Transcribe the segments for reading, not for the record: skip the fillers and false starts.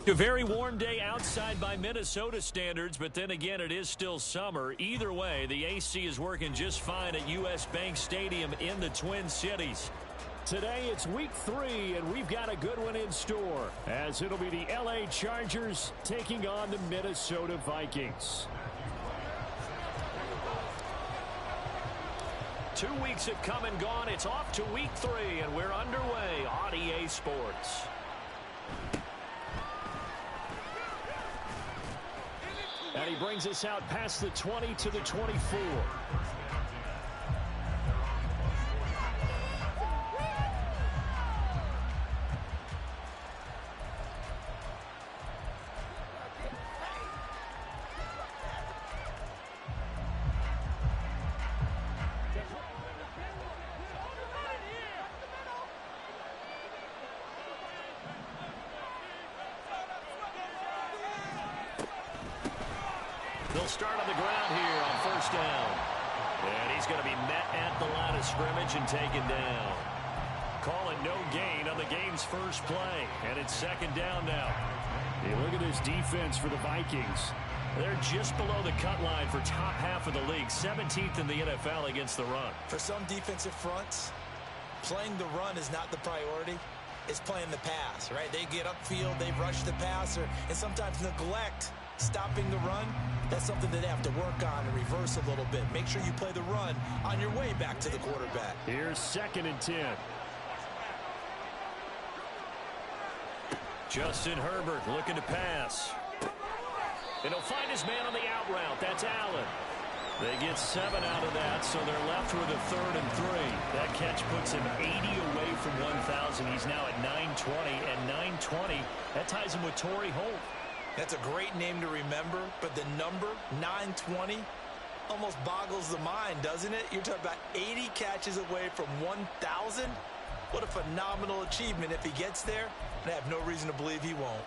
A very warm day outside by Minnesota standards, but then again, it is still summer. Either way, the AC is working just fine at U.S. Bank Stadium in the Twin Cities. Today, it's week 3, and we've got a good one in store, as it'll be the L.A. Chargers taking on the Minnesota Vikings. 2 weeks have come and gone. It's off to week 3, and we're underway on EA Sports. And he brings us out past the 20 to the 24. They'll start on the ground here on first down. And he's going to be met at the line of scrimmage and taken down. Call it no gain on the game's first play. And it's second down now. Hey, look at this defense for the Vikings. They're just below the cut line for top half of the league. 17th in the NFL against the run. For some defensive fronts, playing the run is not the priority. It's playing the pass, right? They get upfield, they rush the passer, and sometimes neglect stopping the run. That's something that they have to work on and reverse a little bit. Make sure you play the run on your way back to the quarterback. Here's 2nd and 10. Justin Herbert looking to pass. And he'll find his man on the out route. That's Allen. They get 7 out of that, so they're left with a 3rd and 3. That catch puts him 80 away from 1,000. He's now at 920, and 920, that ties him with Torrey Holt. That's a great name to remember, but the number, 920, almost boggles the mind, doesn't it? You're talking about 80 catches away from 1,000. What a phenomenal achievement if he gets there, and I have no reason to believe he won't.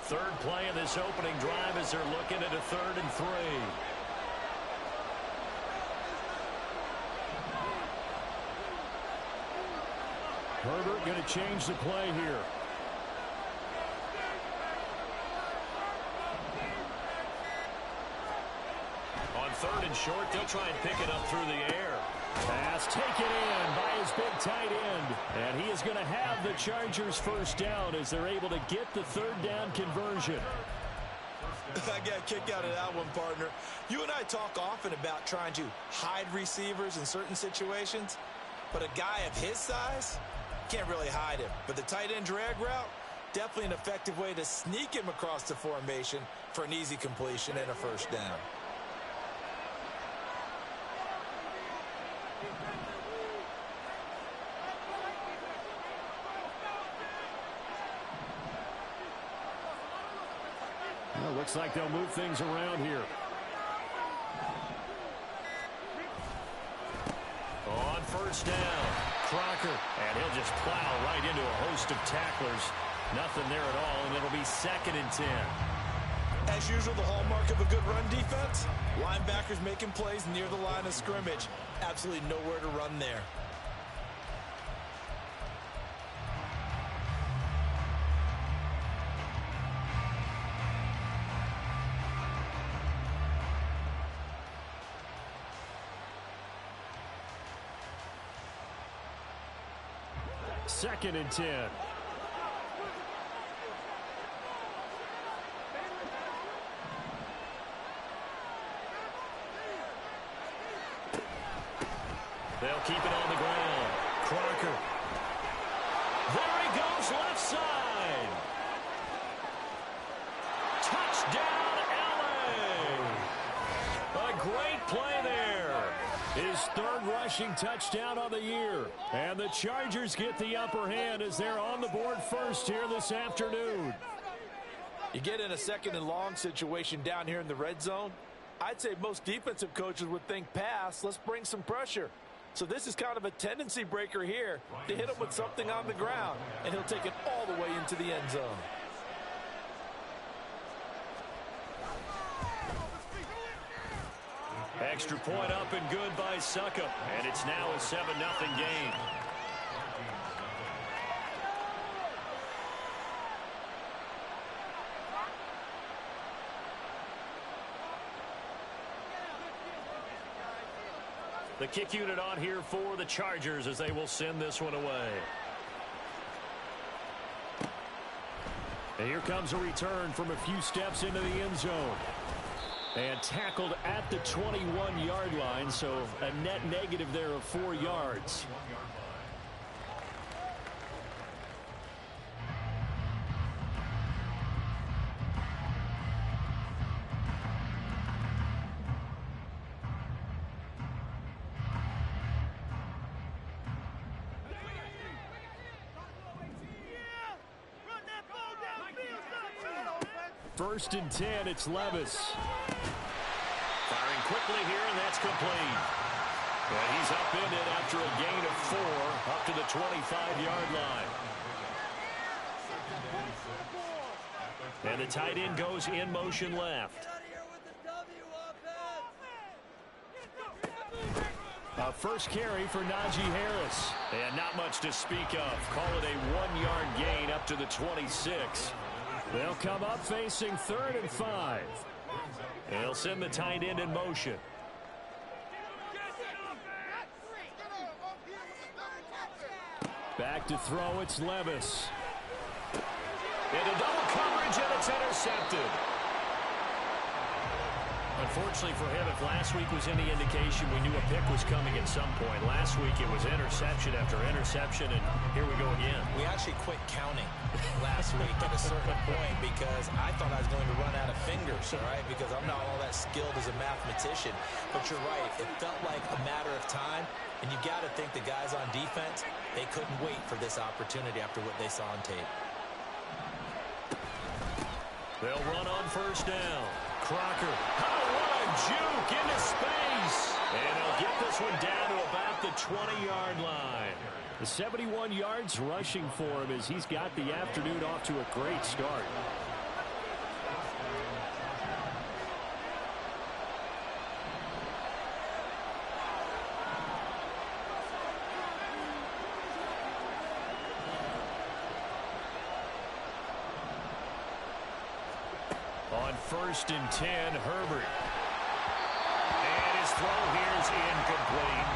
3rd play of this opening drive as they're looking at a 3rd and 3. Herbert going to change the play here. On 3rd and short, they'll try and pick it up through the air. Pass taken in by his big tight end. And he is going to have the Chargers first down as they're able to get the 3rd down conversion. I got a kick out of that one, partner. You and I talk often about trying to hide receivers in certain situations, but a guy of his size can't really hide him. But the tight end drag route, definitely an effective way to sneak him across the formation for an easy completion and a first down. Well, looks like they'll move things around here. On first down, Crocker, and he'll just plow right into a host of tacklers. Nothing there at all, and it'll be 2nd and 10. As usual, the hallmark of a good run defense, linebackers making plays near the line of scrimmage. Absolutely nowhere to run there. Second and 10. They'll keep it on the ground. Crocker. There he goes, left side. Touchdown, LA. A great play there. His 3rd rushing touchdown on the year. And the Chargers get the upper hand as they're on the board first here this afternoon. You get in a 2nd and long situation down here in the red zone. I'd say most defensive coaches would think pass. Let's bring some pressure. So this is kind of a tendency breaker here to hit him with something on the ground. And he'll take it all the way into the end zone. Extra point up and good by Putup. And it's now a 7-0 game. The kick unit on here for the Chargers as they will send this one away. And here comes a return from a few steps into the end zone. And tackled at the 21-yard line, so a net negative there of 4 yards. First and 10, it's Levis. Firing quickly here, and that's complete. And he's upended after a gain of 4 up to the 25-yard line. And the tight end goes in motion left. A first carry for Najee Harris. And not much to speak of. Call it a 1-yard gain up to the 26. They'll come up facing 3rd and 5. They'll send the tight end in motion. Back to throw, it's Levis. Into double coverage, and it's intercepted. Unfortunately for him, if last week was any indication, we knew a pick was coming at some point. Last week it was interception after interception, and here we go again. We actually quit counting last week at a certain point because I thought I was going to run out of fingers, all right, because I'm not all that skilled as a mathematician. But you're right, it felt like a matter of time, and you got to think the guys on defense, they couldn't wait for this opportunity after what they saw on tape. They'll run on first down. Crocker. Oh, what a juke into space. And he'll get this one down to about the 20-yard line. The 71 yards rushing for him as he's got the afternoon off to a great start. On first and 10, Herbert. And his throw here is incomplete.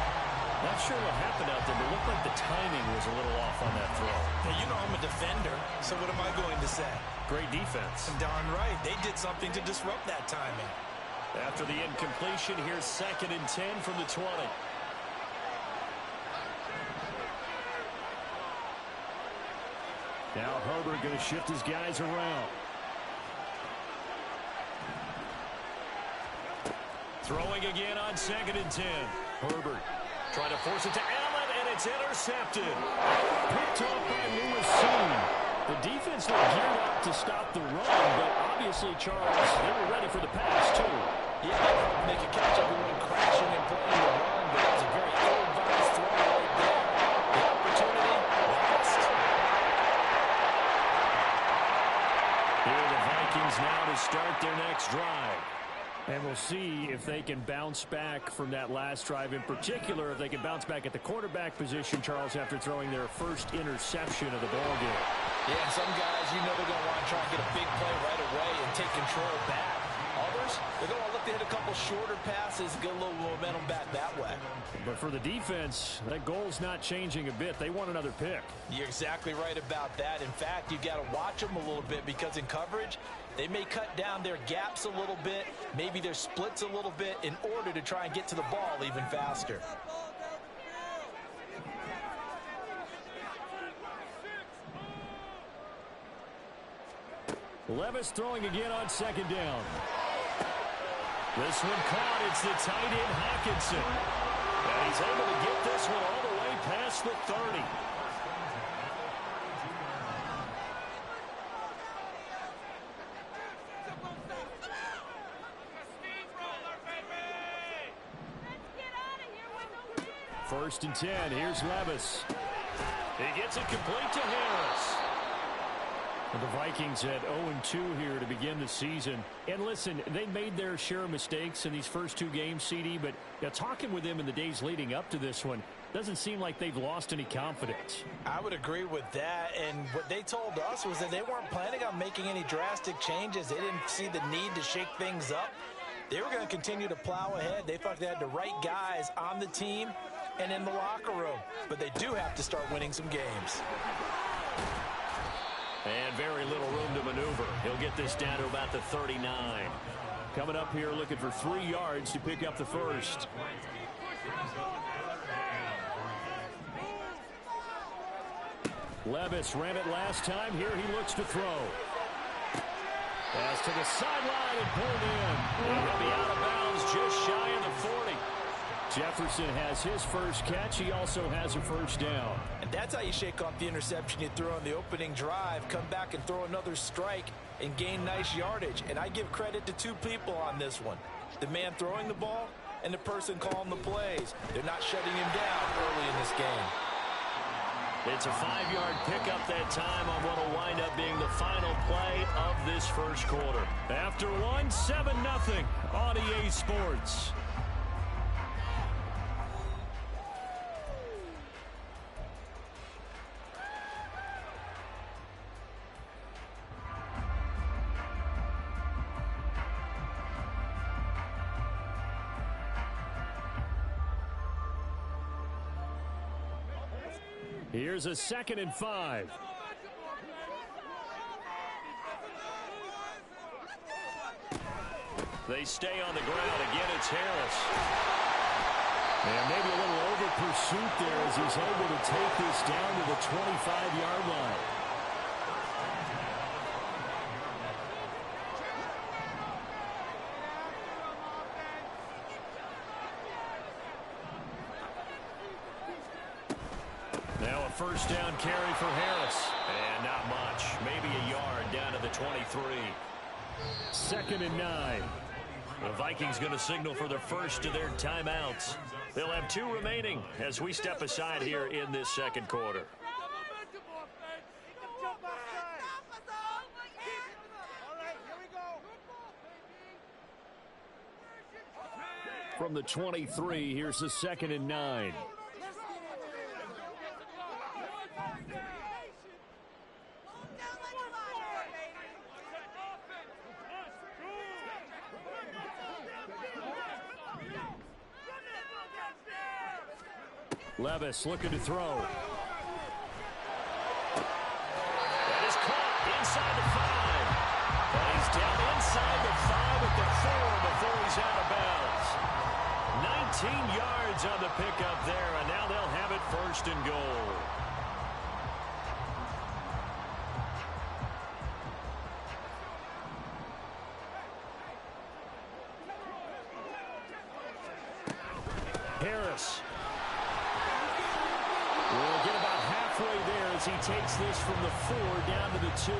Not sure what happened out there, but it looked like the timing was a little off on that throw. Hey, you know I'm a defender, so what am I going to say? Great defense. Darn right. They did something to disrupt that timing. After the incompletion, here's 2nd and 10 from the 20. Now Herbert going to shift his guys around. Throwing again on 2nd and 10. Herbert trying to force it to Allen, and it's intercepted. Picked off by Lewis. The defense looked geared up to stop the run, but obviously, Charles, they were ready for the pass, too. Yeah, make a catch, everyone crashing and playing the run, but that was a very ill-advised throw right there. The opportunity lost. Here are the Vikings now to start their next drive. And we'll see if they can bounce back from that last drive. In particular, if they can bounce back at the quarterback position, Charles, after throwing their first interception of the ballgame. Yeah, some guys, you know they're going to want to try and get a big play right away and take control back. Others, they're going to look to hit a couple shorter passes, get a little momentum back that way. But for the defense, that goal's not changing a bit. They want another pick. You're exactly right about that. In fact, you got to watch them a little bit because in coverage, they may cut down their gaps a little bit, maybe their splits a little bit in order to try and get to the ball even faster. Levis throwing again on 2nd down. This one caught. It's the tight end Hawkinson. And he's able to get this one all the way past the 30. First and 10. Here's Levis. He gets it complete to Harris. The Vikings at 0-2 here to begin the season. And listen, they made their share of mistakes in these first 2 games, CD, but talking with them in the days leading up to this one, doesn't seem like they've lost any confidence. I would agree with that, and what they told us was that they weren't planning on making any drastic changes. They didn't see the need to shake things up. They were going to continue to plow ahead. They thought they had the right guys on the team and in the locker room. But they do have to start winning some games. And very little room to maneuver. He'll get this down to about the 39. Coming up here looking for 3 yards to pick up the first. Levis ran it last time. Here he looks to throw. Pass to the sideline and pulled in. And he'll be out of bounds just shy of the 40. Jefferson has his first catch. He also has a first down. And that's how you shake off the interception you threw on the opening drive. Come back and throw another strike and gain nice yardage. And I give credit to 2 people on this one. The man throwing the ball and the person calling the plays. They're not shutting him down early in this game. It's a 5-yard pickup that time on what will wind up being the final play of this first quarter. After one, 7-0 on EA Sports. Here's a 2nd and 5. They stay on the ground. Again, it's Harris. And maybe a little over pursuit there as he's able to take this down to the 25-yard line. Now a first down carry for Harris. And not much. Maybe a yard down to the 23. 2nd and 9. The Vikings going to signal for the first of their timeouts. They'll have 2 remaining as we step aside here in this second quarter. From the 23, here's the 2nd and 9. Levis looking to throw. That is caught inside the 5. But he's down inside the 5 at the 4 before he's out of bounds. 19 yards on the pickup there, and now they'll have it 1st and goal. Harris. We'll get about halfway there as he takes this from the 4 down to the 2.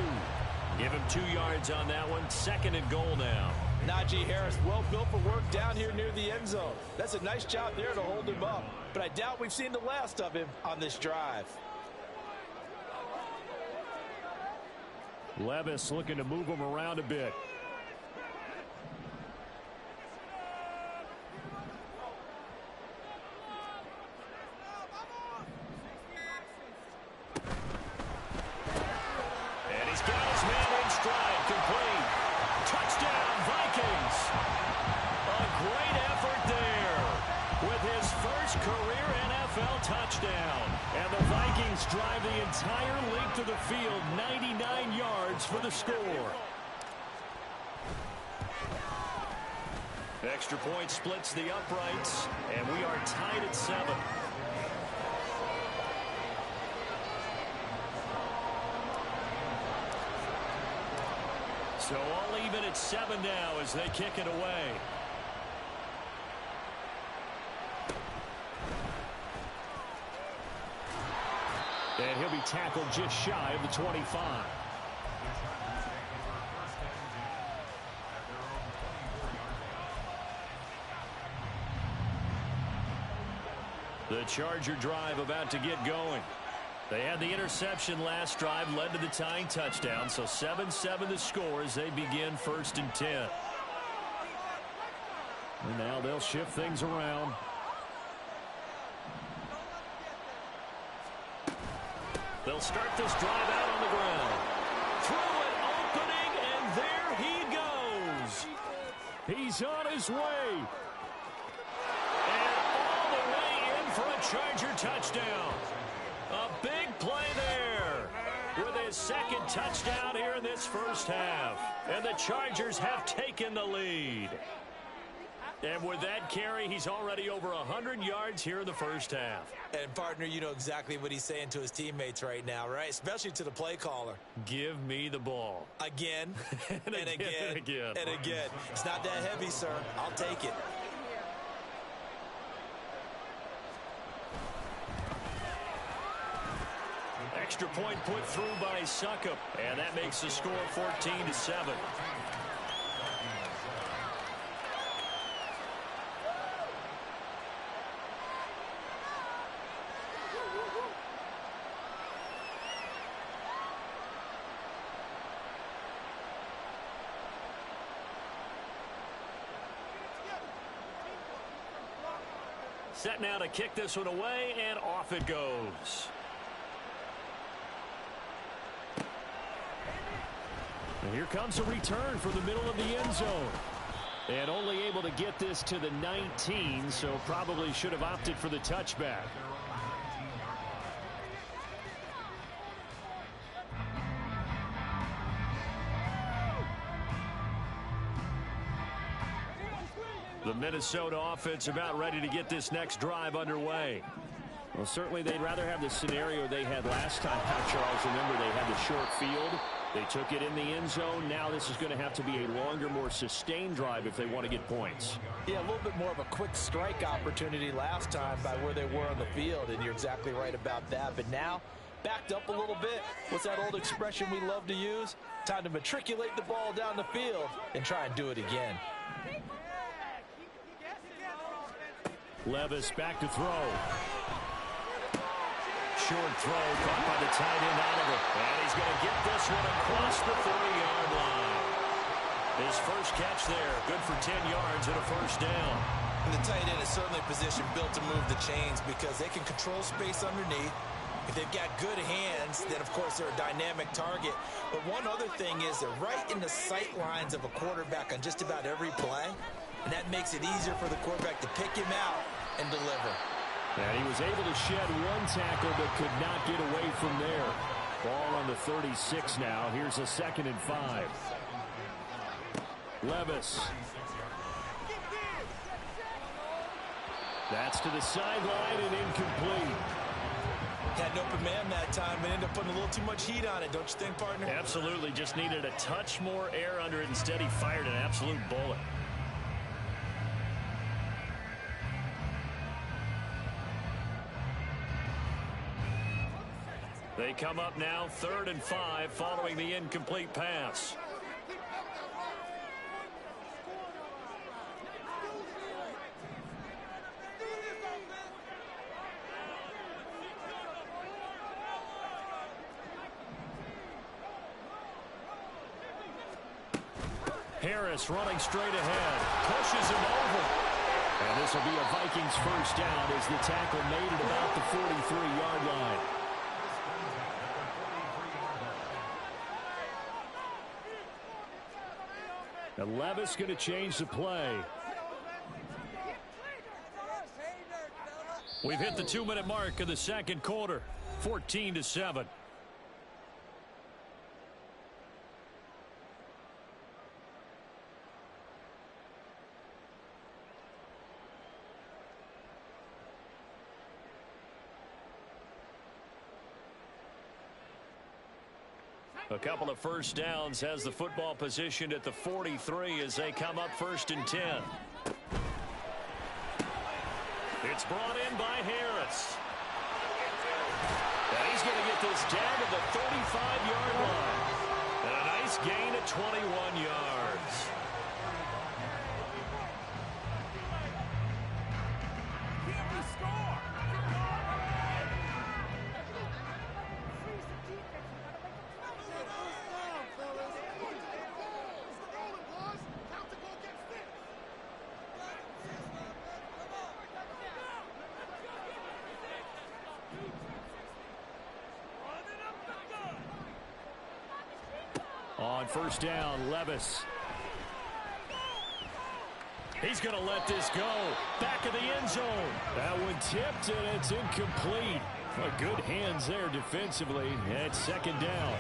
Give him 2 yards on that one. 2nd and goal now. Najee Harris, well built for work down here near the end zone. That's a nice job there to hold him up. But I doubt we've seen the last of him on this drive. Levis looking to move him around a bit. And he's got his man in stride, complete. Touchdown, Vikings. A great effort there with his first career NFL touchdown. And the Vikings drive the entire length of the field, 99 yards for the score. Extra point splits the uprights, and we are tied at 7. So all even at 7 now as they kick it away. And he'll be tackled just shy of the 25. The Charger drive about to get going. They had the interception last drive, led to the tying touchdown. So 7-7 the score as they begin 1st and 10. And now they'll shift things around. They'll start this drive out on the ground. Throw it, opening, and there he goes. He's on his way. And all the way in for a Charger touchdown. A big play there with his second touchdown here in this first half. And the Chargers have taken the lead. And with that carry, he's already over 100 yards here in the first half. And, partner, you know exactly what he's saying to his teammates right now, right? Especially to the play caller. Give me the ball. Again, and again. It's not that heavy, sir. I'll take it. Extra point put through by Putup. And that makes the score 14-7. Set now to kick this one away, and off it goes. And here comes a return for the middle of the end zone. And only able to get this to the 19, so probably should have opted for the touchback. The Minnesota offense about ready to get this next drive underway. Well, certainly they'd rather have the scenario they had last time. Charles, remember, they had the short field. They took it in the end zone. Now this is going to have to be a longer, more sustained drive if they want to get points. Yeah, a little bit more of a quick strike opportunity last time by where they were on the field, and you're exactly right about that. But now, backed up a little bit. What's that old expression we love to use? Time to matriculate the ball down the field and try and do it again. Levis back to throw. Short throw caught by the tight end Oliver. And he's going to get this one across the 30-yard line. His first catch there, good for 10 yards and a first down. And the tight end is certainly a position built to move the chains because they can control space underneath. If they've got good hands, then, of course, they're a dynamic target. But one other thing is they're right in the sight lines of a quarterback on just about every play. And that makes it easier for the quarterback to pick him out and deliver. And he was able to shed one tackle but could not get away from there. Ball on the 36 now. Here's a 2nd and 5. Levis. That's to the sideline and incomplete. Had an open man that time and ended up putting a little too much heat on it, don't you think, partner? Absolutely. Just needed a touch more air under it. Instead, he fired an absolute bullet. They come up now 3rd and 5 following the incomplete pass. Harris running straight ahead. Pushes him over. And this will be a Vikings first down as the tackle made at about the 43-yard line. And Levis going to change the play. We've hit the 2-minute mark of the second quarter. 14-7. A couple of first downs has the football positioned at the 43 as they come up 1st and 10. It's brought in by Harris. And he's going to get this down to the 35-yard line. And a nice gain of 21 yards. On first down, Levis. He's going to let this go. Back of the end zone. That one tipped, and it's incomplete. Well, good hands there defensively. And it's second down.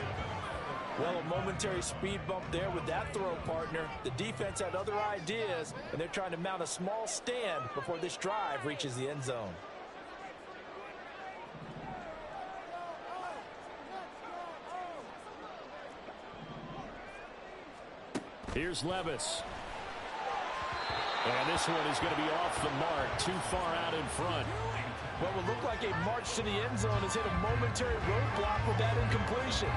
Well, a momentary speed bump there with that throw, partner. The defense had other ideas, and they're trying to mount a small stand before this drive reaches the end zone. Here's Levis. And this one is going to be off the mark, too far out in front. What would look like a march to the end zone has hit a momentary roadblock with that incompletion.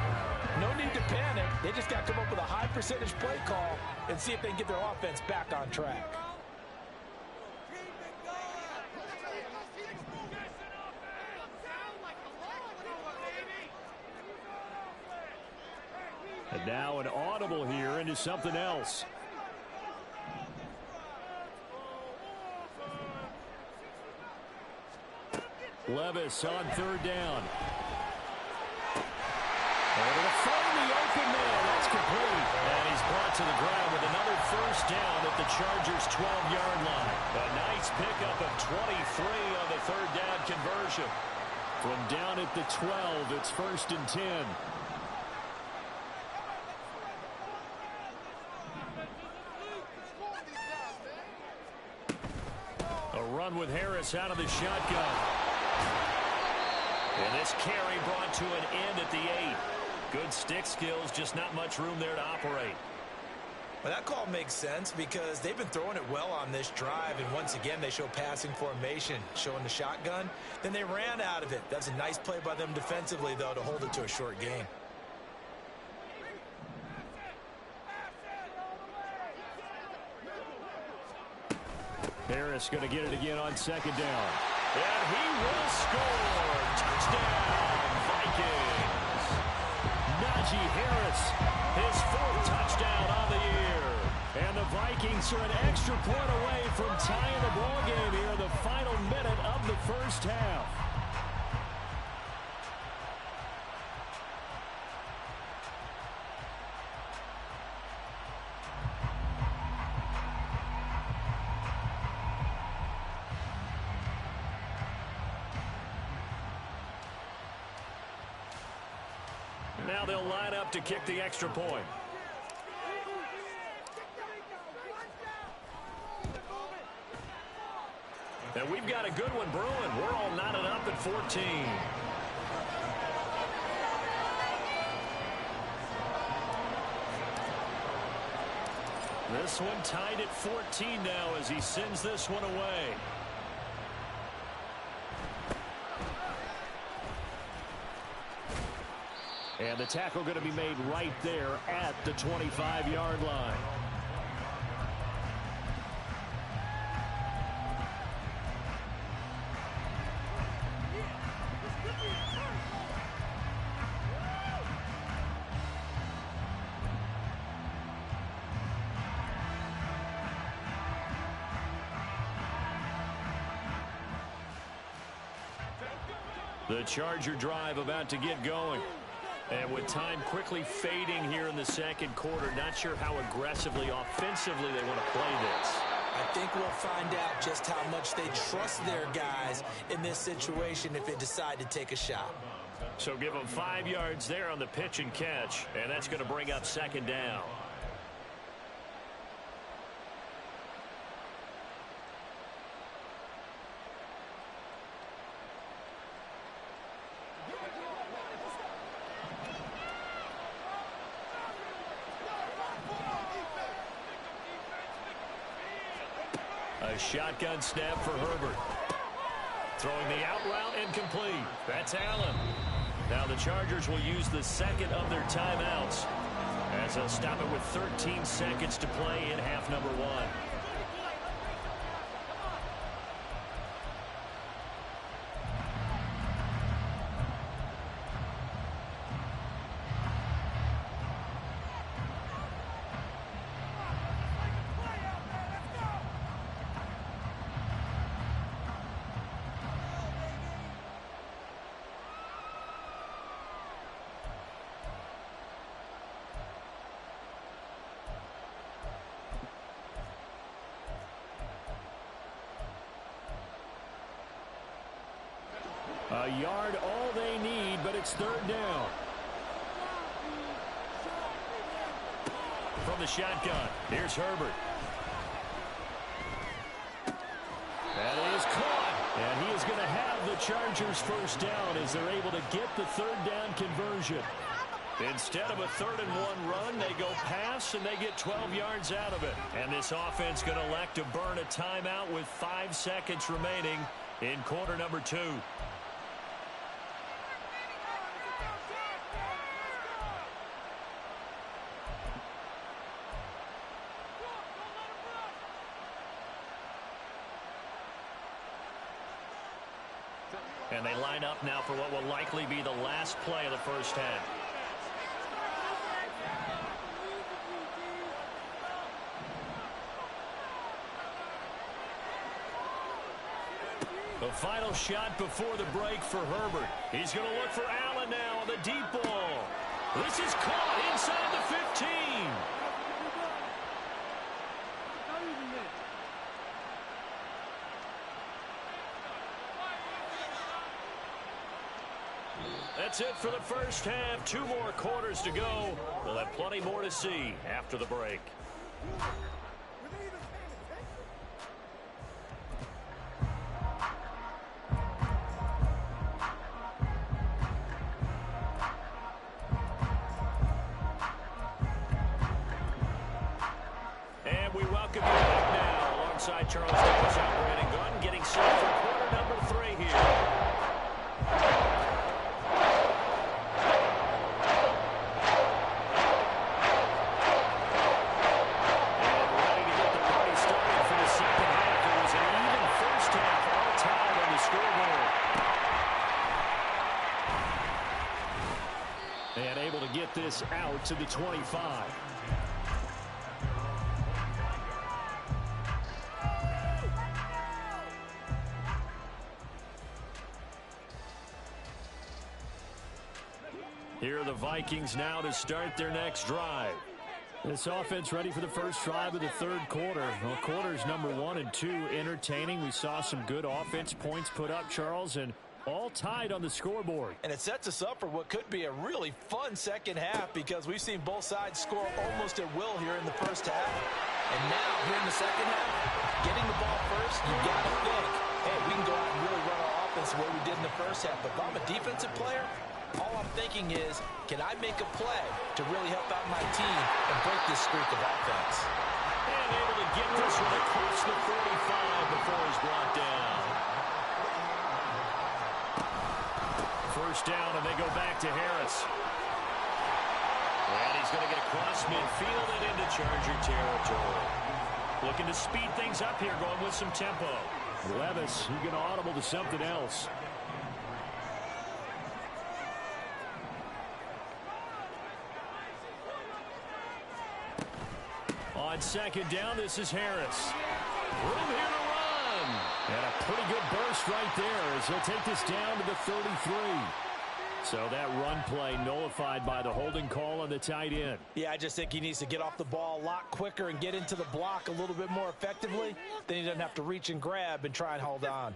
No need to panic. They just got to come up with a high percentage play call and see if they can get their offense back on track. And now an audible here into something else. Levis on third down. Able to find the open man. That's complete. And he's brought to the ground with another first down at the Chargers' 12-yard line. A nice pickup of 23 on the third down conversion. From down at the 12, it's 1st and 10. A run with Harris out of the shotgun. And this carry brought to an end at the 8. Good stick skills, just not much room there to operate. Well, that call makes sense because they've been throwing it well on this drive, and once again they show passing formation, showing the shotgun. Then they ran out of it. That's a nice play by them defensively, though, to hold it to a short gain. Harris going to get it again on second down. And he will score. Touchdown, Vikings. Najee Harris, his 4th touchdown on the year. And the Vikings are an extra point away from tying the ball game here in the final minute of the first half. Now they'll line up to kick the extra point. And we've got a good one brewing. We're all knotted up at 14. This one tied at 14 now as he sends this one away. And the tackle going to be made right there at the 25-yard line. The Charger drive about to get going. And with time quickly fading here in the second quarter, not sure how aggressively, offensively they want to play this. I think we'll find out just how much they trust their guys in this situation if they decide to take a shot. So give them 5 yards there on the pitch and catch, and that's going to bring up second down. A shotgun snap for Herbert. Throwing the out route incomplete. That's Allen. Now the Chargers will use the second of their timeouts as they'll stop it with 13 seconds to play in half number 1. A yard, all they need, but it's third down. From the shotgun, here's Herbert. That is caught. And he is going to have the Chargers first down as they're able to get the third down conversion. Instead of a 3rd-and-1 run, they go pass, and they get 12 yards out of it. And this offense going to elect to burn a timeout with 5 seconds remaining in quarter number 2. And they line up now for what will likely be the last play of the first half. The final shot before the break for Herbert. He's going to look for Allen now on the deep ball. This is caught inside the 15. That's it for the first half. 2 more quarters to go. We'll have plenty more to see after the break. And we welcome you back now alongside Charles Davis operating gun, getting set for quarter number 3 here. And able to get this out to the 25. Here are the Vikings now to start their next drive. This offense ready for the first drive of the third quarter. Well, quarters number 1 and 2 entertaining. We saw some good offense points put up, Charles, and all tied on the scoreboard. And it sets us up for what could be a really fun second half because we've seen both sides score almost at will here in the first half. And now, here in the second half, getting the ball first, you got to think, hey, we can go out and really run our offense the way we did in the first half. But if I'm a defensive player, all I'm thinking is, can I make a play to really help out my team and break this streak of offense? And able to get this one across the 45 before he's brought down. First down, and they go back to Harris. And he's going to get across midfield and into Charger territory. Looking to speed things up here, going with some tempo. Levis, he's going to audible to something else. On second down, this is Harris. Room here to run. And a pretty good burst right there as he'll take this down to the 33. So that run play nullified by the holding call on the tight end. Yeah, I just think he needs to get off the ball a lot quicker and get into the block a little bit more effectively. Then he doesn't have to reach and grab and try and hold on.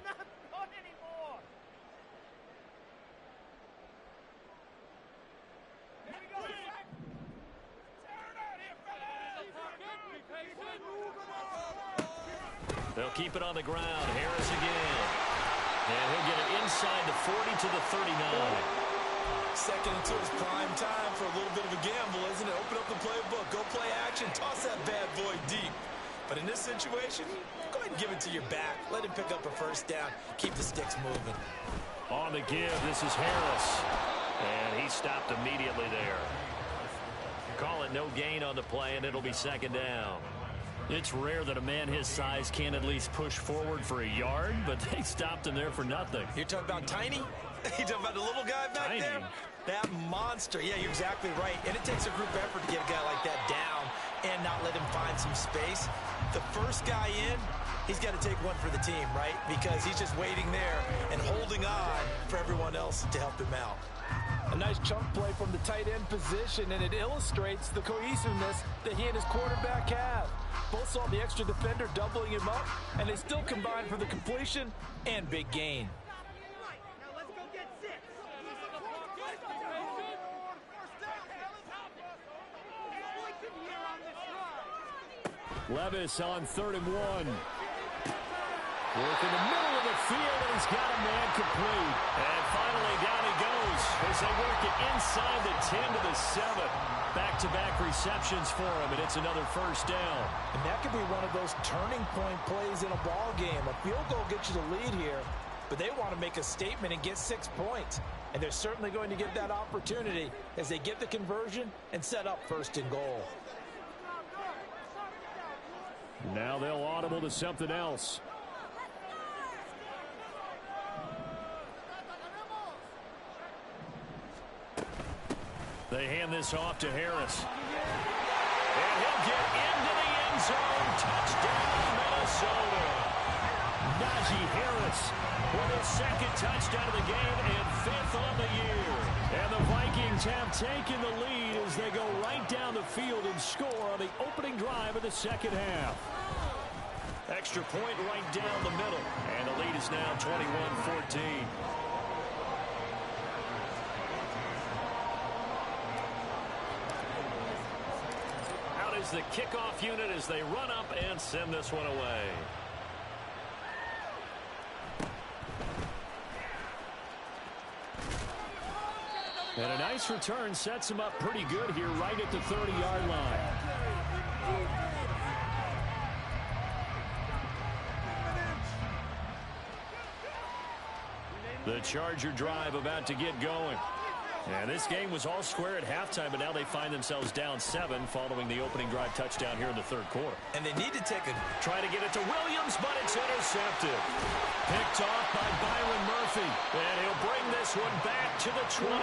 They'll keep it on the ground. Harris again. And he'll get it inside the 40 to the 39. Second into his prime time for a little bit of a gamble, isn't it? Open up the playbook. Go play action. Toss that bad boy deep. But in this situation, go ahead and give it to your back. Let him pick up a first down. Keep the sticks moving. On the give, this is Harris. And he stopped immediately there. Call it no gain on the play, and it'll be second down. It's rare that a man his size can at least push forward for a yard, but they stopped him there for nothing. You're talking about Tiny? You're talking about the little guy back there? That monster. Yeah, you're exactly right. And it takes a group effort to get a guy like that down and not let him find some space. The first guy in, he's got to take one for the team, right? Because he's just waiting there and holding on for everyone else to help him out. A nice chunk play from the tight end position, and it illustrates the cohesiveness that he and his quarterback have. Both saw the extra defender doubling him up, and they still combined for the completion and big gain. Levis on 3rd and 1. Work in the middle of the field, and he's got a man complete. And finally, down he goes as they work it inside the 10 to the 7. Back-to-back receptions for him, and it's another first down. And that could be one of those turning point plays in a ball game. A field goal gets you the lead here, but they want to make a statement and get 6 points. And they're certainly going to get that opportunity as they get the conversion and set up 1st and goal. Now they'll audible to something else. They hand this off to Harris. And he'll get into the end zone. Touchdown, Minnesota. Najee Harris with his 2nd touchdown of the game and 5th on the year. And the Vikings have taken the lead as they go right down the field and score on the opening drive of the 2nd half. Extra point right down the middle. And the lead is now 21-14. Out is the kickoff unit as they run up and send this one away. And a nice return sets him up pretty good here right at the 30-yard line. The Charger drive about to get going. And this game was all square at halftime, but now they find themselves down 7 following the opening drive touchdown here in the 3rd quarter. And they need to try to get it to Williams, but it's intercepted. Picked off by Byron Murphy. And he'll bring this one back to the 29.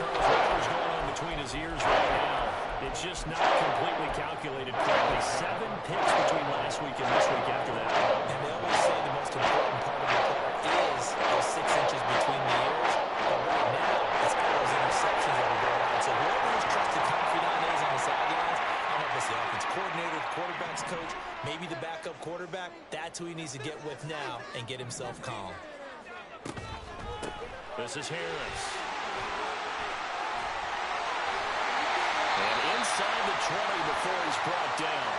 Charles Walker's going on between his ears right now. It's just not completely calculated correctly. 7 picks between last week and this week after that. And they always say the most important part of the play is those 6 inches between the ears. But right now, it's got those interceptions that are going on. So whoever his trusted confidant is on the sidelines, I don't know if it's the offense coordinator, the quarterback's coach, maybe the backup quarterback, that's who he needs to get with now and get himself calm. This is Harris. And inside the 20 before he's brought down.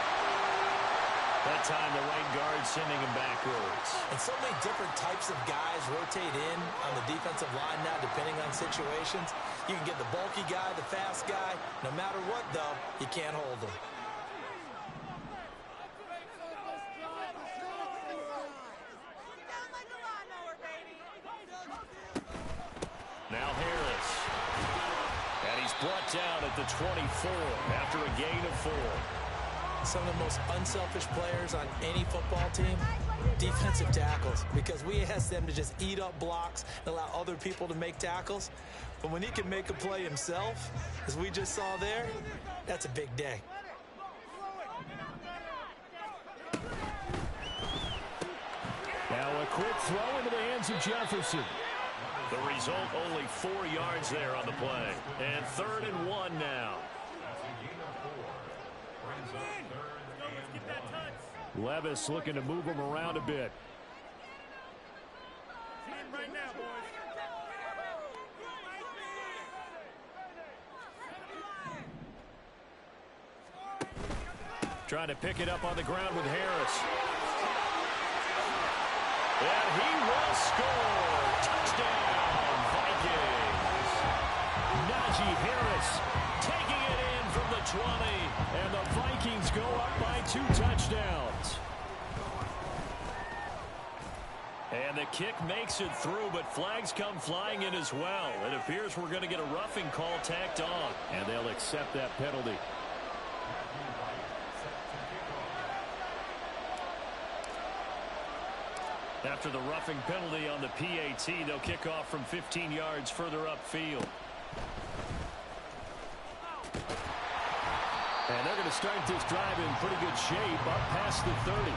That time the right guard sending him backwards. And so many different types of guys rotate in on the defensive line now depending on situations. You can get the bulky guy, the fast guy. No matter what, though, you can't hold them. Now Harris. And he's brought down at the 24 after a gain of 4. Some of the most unselfish players on any football team, defensive tackles, because we ask them to just eat up blocks and allow other people to make tackles. But when he can make a play himself, as we just saw there, that's a big day. Now a quick throw into the hands of Jefferson. The result, only 4 yards there on the play. And 3rd and 1 now. Levis looking to move him around a bit. Right now, boys. Trying to pick it up on the ground with Harris. And he will score. Touchdown, Vikings. Najee Harris taking it in from the 20. And the Vikings go up by 2 touchdowns. And the kick makes it through, but flags come flying in as well. It appears we're going to get a roughing call tacked on. And they'll accept that penalty. After the roughing penalty on the PAT, they'll kick off from 15 yards further upfield. And they're going to start this drive in pretty good shape up past the 30.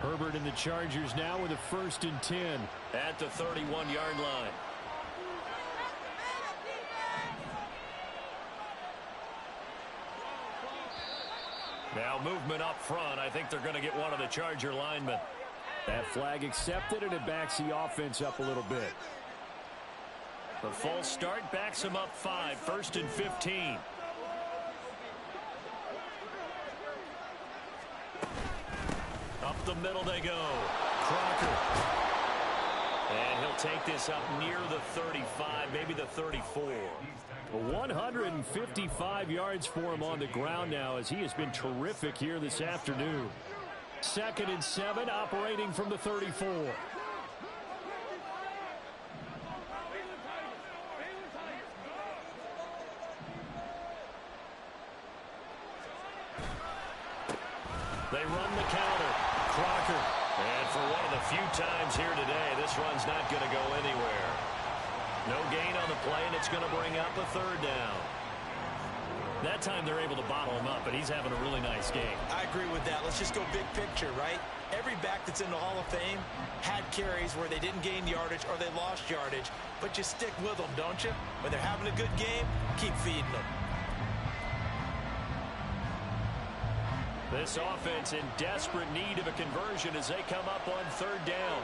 Herbert and the Chargers now with a 1st and 10. At the 31-yard line. Now movement up front. I think they're going to get one of the Charger linemen. That flag accepted, and it backs the offense up a little bit. The false start backs him up 5, 1st and 15. Up the middle they go. Crocker. And he'll take this up near the 35, maybe the 34. 155 yards for him on the ground now as he has been terrific here this afternoon. 2nd and 7, operating from the 34. They run the counter. Crocker. And for one of the few times here today, this run's not going to go anywhere. No gain on the play, and it's going to bring up a 3rd down. That time they're able to bottle him up, but he's having a really nice game. I agree with that. Let's just go big picture, right? Every back that's in the Hall of Fame had carries where they didn't gain yardage or they lost yardage, but you stick with them, don't you? When they're having a good game, keep feeding them. This offense in desperate need of a conversion as they come up on 3rd down.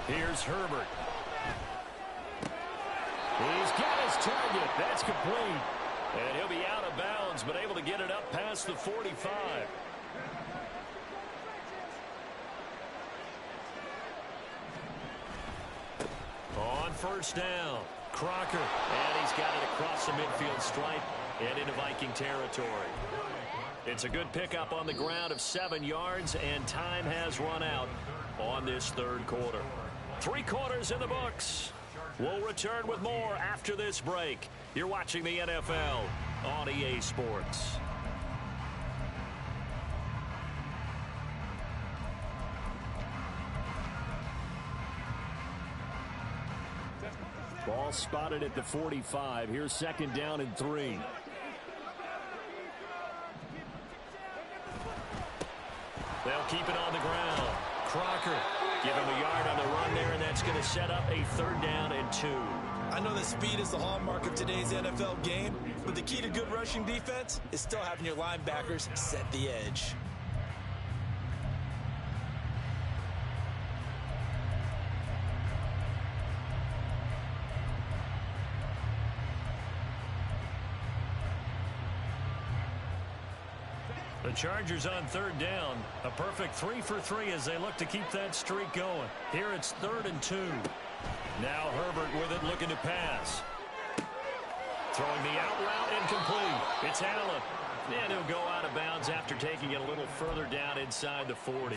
Here's Herbert. He's got his target. That's complete. And he'll be out of bounds, but able to get it up past the 45. On 1st down, Crocker. And he's got it across the midfield stripe and into Viking territory. It's a good pickup on the ground of 7 yards, and time has run out on this 3rd quarter. 3 quarters in the books. We'll return with more after this break. You're watching the NFL on EA Sports. Ball spotted at the 45. Here's 2nd down and 3. They'll keep it on the ground. Crocker. Give him a yard on the run there, and that's going to set up a 3rd down and 2. I know that speed is the hallmark of today's NFL game, but the key to good rushing defense is still having your linebackers set the edge. The Chargers on 3rd down. A perfect 3 for 3 as they look to keep that streak going. Here it's 3rd and 2. Now Herbert with it, looking to pass. Throwing the out route, incomplete. It's Allen. And he'll go out of bounds after taking it a little further down inside the 40.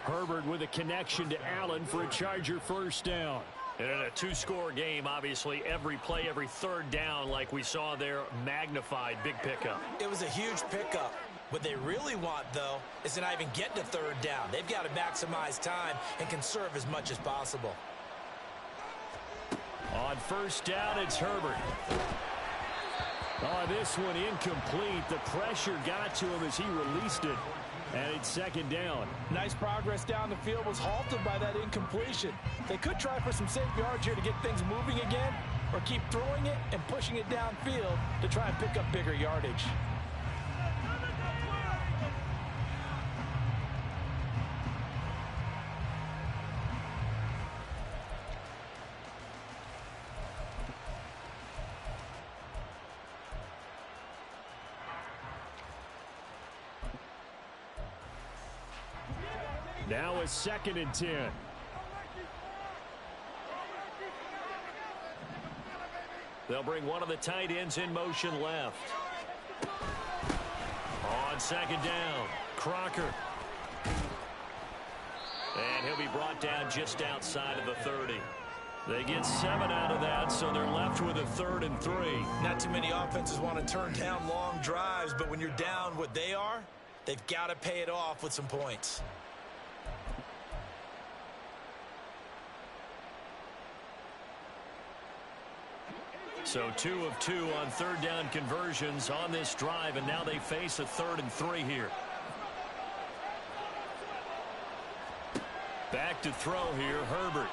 Herbert with a connection to Allen for a Charger 1st down. And in a 2-score game, obviously, every play, every 3rd down, like we saw there, magnified. Big pickup. It was a huge pickup. What they really want, though, is to not even get to 3rd down. They've got to maximize time and conserve as much as possible. On 1st down, it's Herbert. Oh, this one incomplete. The pressure got to him as he released it. And it's 2nd down. Nice progress down the field was halted by that incompletion. They could try for some safe yards here to get things moving again, or keep throwing it and pushing it downfield to try and pick up bigger yardage. Now a 2nd and 10. They'll bring one of the tight ends in motion left. On 2nd down, Crocker. And he'll be brought down just outside of the 30. They get 7 out of that, so they're left with a 3rd and 3. Not too many offenses want to turn down long drives, but when you're down what they are, they've got to pay it off with some points. So 2 of 2 on 3rd down conversions on this drive, and now they face a 3rd and 3 here. Back to throw here, Herbert.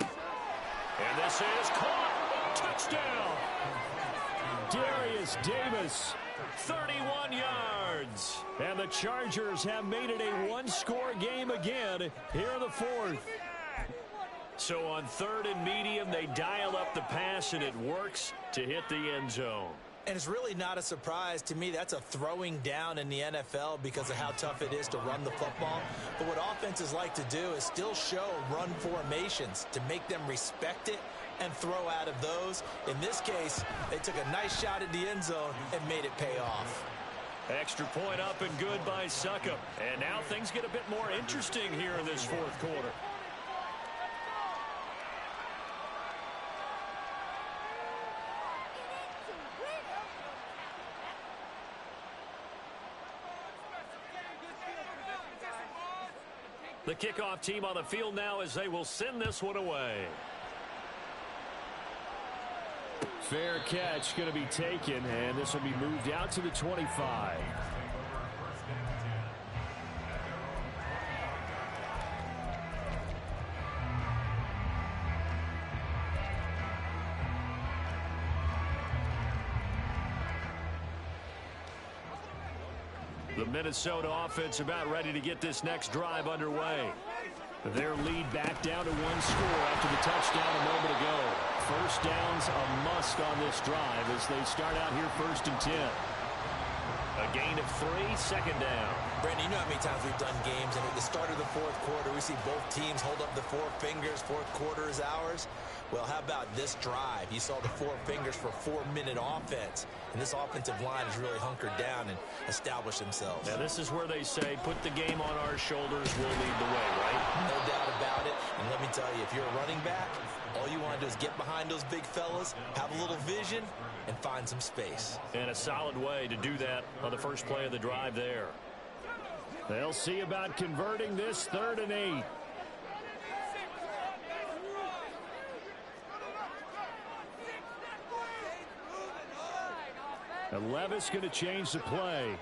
And this is caught. Touchdown. Darius Davis, 31 yards. And the Chargers have made it a one-score game again here in the fourth. So on third and medium, they dial up the pass, and it works to hit the end zone. And it's really not a surprise to me. That's a throwing down in the NFL because of how tough it is to run the football. But what offenses like to do is still show run formations to make them respect it and throw out of those. In this case, they took a nice shot at the end zone and made it pay off. Extra point up and good by Putup. And now things get a bit more interesting here in this fourth quarter. The kickoff team on the field now as they will send this one away. Fair catch going to be taken, and this will be moved out to the 25. The Minnesota offense about ready to get this next drive underway. Their lead back down to one score after the touchdown a moment ago. First down's a must on this drive as they start out here 1st and 10. A gain of 3, second down. Brandon, you know how many times we've done games, and at the start of the fourth quarter, we see both teams hold up the four fingers, fourth quarter is ours. Well, how about this drive? You saw the four fingers for 4-minute offense, and this offensive line has really hunkered down and established themselves. Now, this is where they say, put the game on our shoulders, we'll lead the way, right? No doubt about it, and let me tell you, if you're a running back, all you want to do is get behind those big fellas, have a little vision, and find some space. And a solid way to do that on the first play of the drive there. They'll see about converting this 3rd and 8. And Levis going to change the play.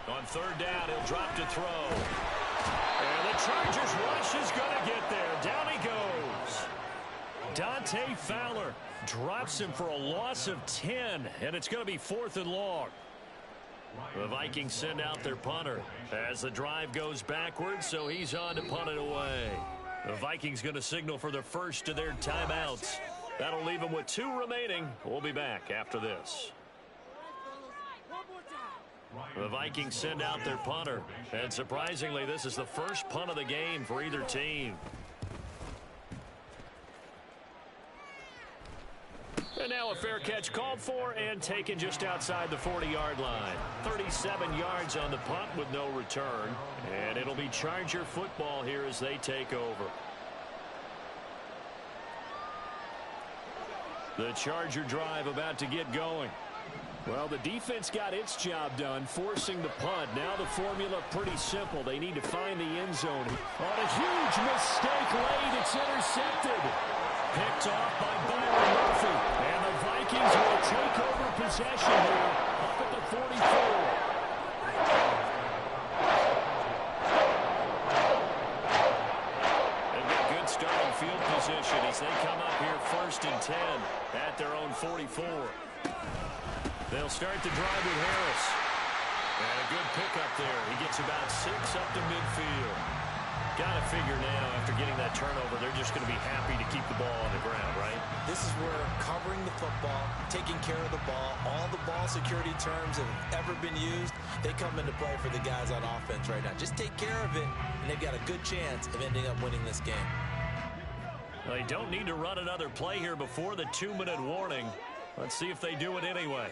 On 3rd down, he'll drop to throw. And the Chargers rush is going to get there. Down he goes. Dante Fowler drops him for a loss of 10, and it's going to be 4th and long. The Vikings send out their punter as the drive goes backwards, so he's on to punt it away. The Vikings going to signal for the first of their timeouts. That'll leave them with 2 remaining. We'll be back after this. The Vikings send out their punter, and surprisingly, this is the first punt of the game for either team. And now a fair catch called for and taken just outside the 40-yard line. 37 yards on the punt with no return. And it'll be Charger football here as they take over. The Charger drive about to get going. Well, the defense got its job done, forcing the punt. Now the formula pretty simple. They need to find the end zone. On a huge mistake late, it's intercepted. Picked off by Byron Murphy. And the Vikings will take over possession here up at the 44. They've got good starting field position as they come up here 1st and 10 at their own 44. They'll start the drive with Harris. And a good pickup there. He gets about 6 up to midfield. Got to figure now, after getting that turnover, they're just going to be happy to keep the ball on the ground, right? This is where covering the football, taking care of the ball, all the ball security terms that have ever been used, they come into play for the guys on offense right now. Just take care of it, and they've got a good chance of ending up winning this game. They don't need to run another play here before the 2-minute warning. Let's see if they do it anyway.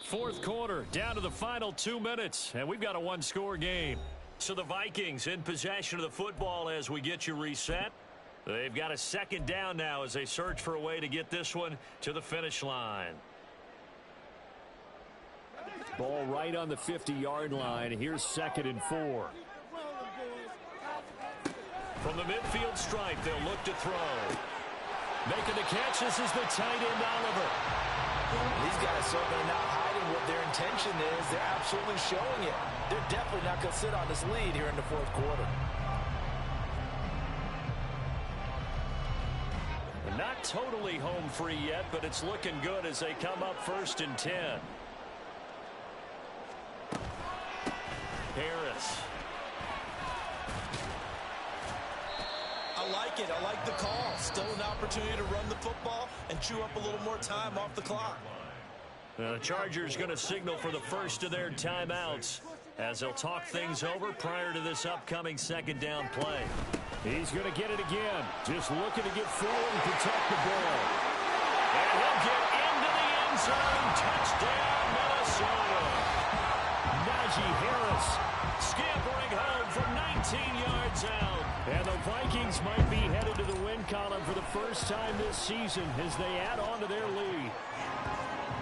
Fourth quarter, down to the final 2 minutes, and we've got a one-score game. So the Vikings in possession of the football as we get you reset. They've got a 2nd down now as they search for a way to get this one to the finish line. Ball right on the 50-yard line. Here's 2nd and 4. From the midfield stripe, they'll look to throw. Making the catch, this is the tight end, Oliver. These guys certainly are not hiding what their intention is. They're absolutely showing it. They're definitely not going to sit on this lead here in the fourth quarter. Not totally home free yet, but it's looking good as they come up 1st and 10. Harris. I like it. I like the call. Still an opportunity to run the football and chew up a little more time off the clock. The Chargers going to signal for the first of their timeouts as they'll talk things over prior to this upcoming 2nd down play. He's going to get it again. Just looking to get forward and protect the ball. And he'll get into the end zone. Touchdown, Minnesota. Najee Harris Scampering home from 19 yards out. And the Vikings might be headed to the win column for the first time this season as they add on to their lead.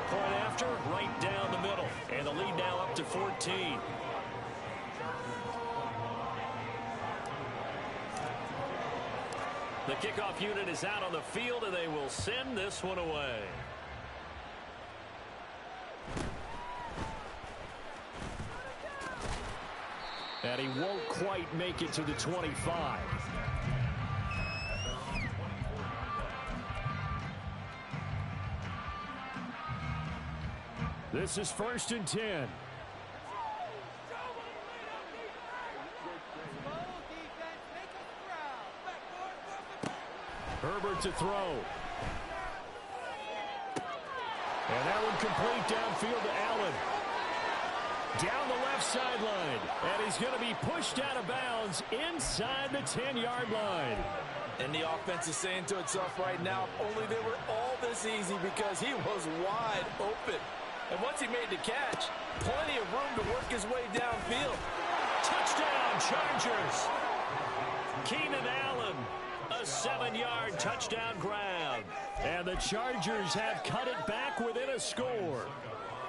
Point after, right down the middle. And the lead now up to 14. The kickoff unit is out on the field, and they will send this one away. And he won't quite make it to the 25. This is 1st and 10. Herbert to throw. And that one complete downfield to Allen. Down the left sideline. And he's going to be pushed out of bounds inside the 10-yard line. And the offense is saying to itself right now, only they were all this easy because he was wide open. And once he made the catch, plenty of room to work his way downfield. Touchdown, Chargers. Keenan Allen. A 7-yard touchdown grab. And the Chargers have cut it back within a score.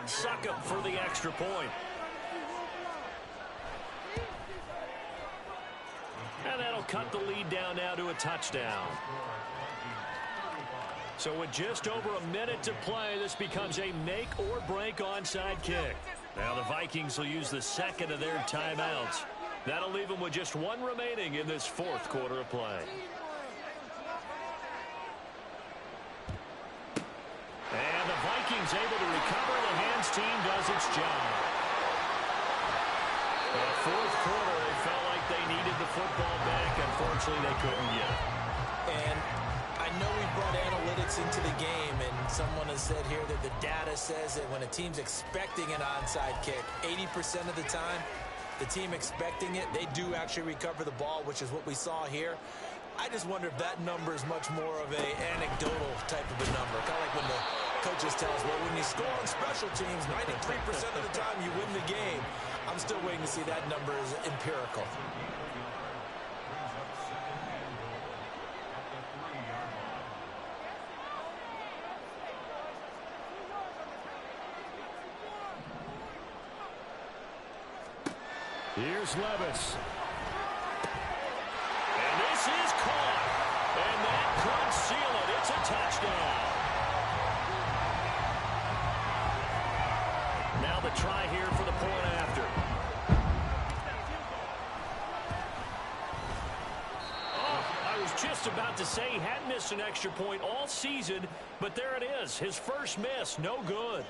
Suck up for the extra point. And that'll cut the lead down now to a touchdown. So with just over a minute to play, this becomes a make or break onside kick. Now the Vikings will use the 2nd of their timeouts. That'll leave them with just one remaining in this 4th quarter of play. And the Vikings able to recover. The hands team does its job. The 4th quarter, they felt like they needed the football back. Unfortunately, they couldn't get it. And I know we brought analytics into the game, and someone has said here that the data says that when a team's expecting an onside kick, 80% of the time, the team expecting it, they do actually recover the ball, which is what we saw here. I just wonder if that number is much more of a anecdotal type of a number. Kind of like when the coaches tell us, well, when you score on special teams, 93% of the time you win the game. I'm still waiting to see that number is empirical. Here's Levis. And this is caught. And that could seal it. It's a touchdown. Now the try here for the point after. I was just about to say he hadn't missed an extra point all season, but there it is. His first miss. No good.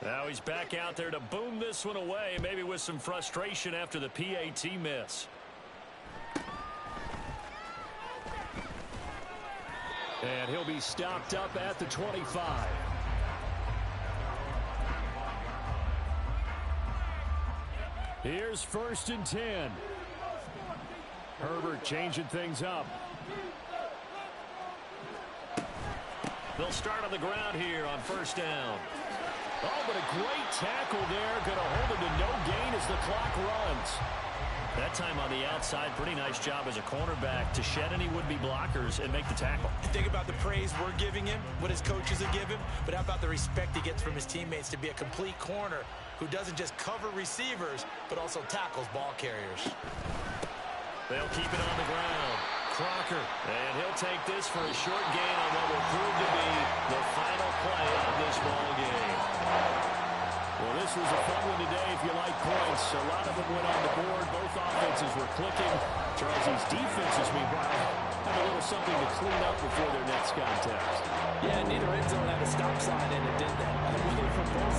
Now he's back out there to boom this one away, maybe with some frustration after the PAT miss. And he'll be stopped up at the 25. Here's 1st and 10. Herbert changing things up. They'll start on the ground here on 1st down. Oh, but a great tackle there. Going to hold him to no gain as the clock runs. That time on the outside, pretty nice job as a cornerback to shed any would-be blockers and make the tackle. Think about the praise we're giving him, what his coaches have given him, but how about the respect he gets from his teammates to be a complete corner who doesn't just cover receivers, but also tackles ball carriers. They'll keep it on the ground. Crocker. And he'll take this for a short gain on what will prove to be the final play of this ball game. Well, this was a fun one today if you like points. A lot of them went on the board. Both offenses were clicking. Charles's defenses, meanwhile, have a little something to clean up before their next contest. Yeah, neither end zone had a stop sign, and it did that. Really, from both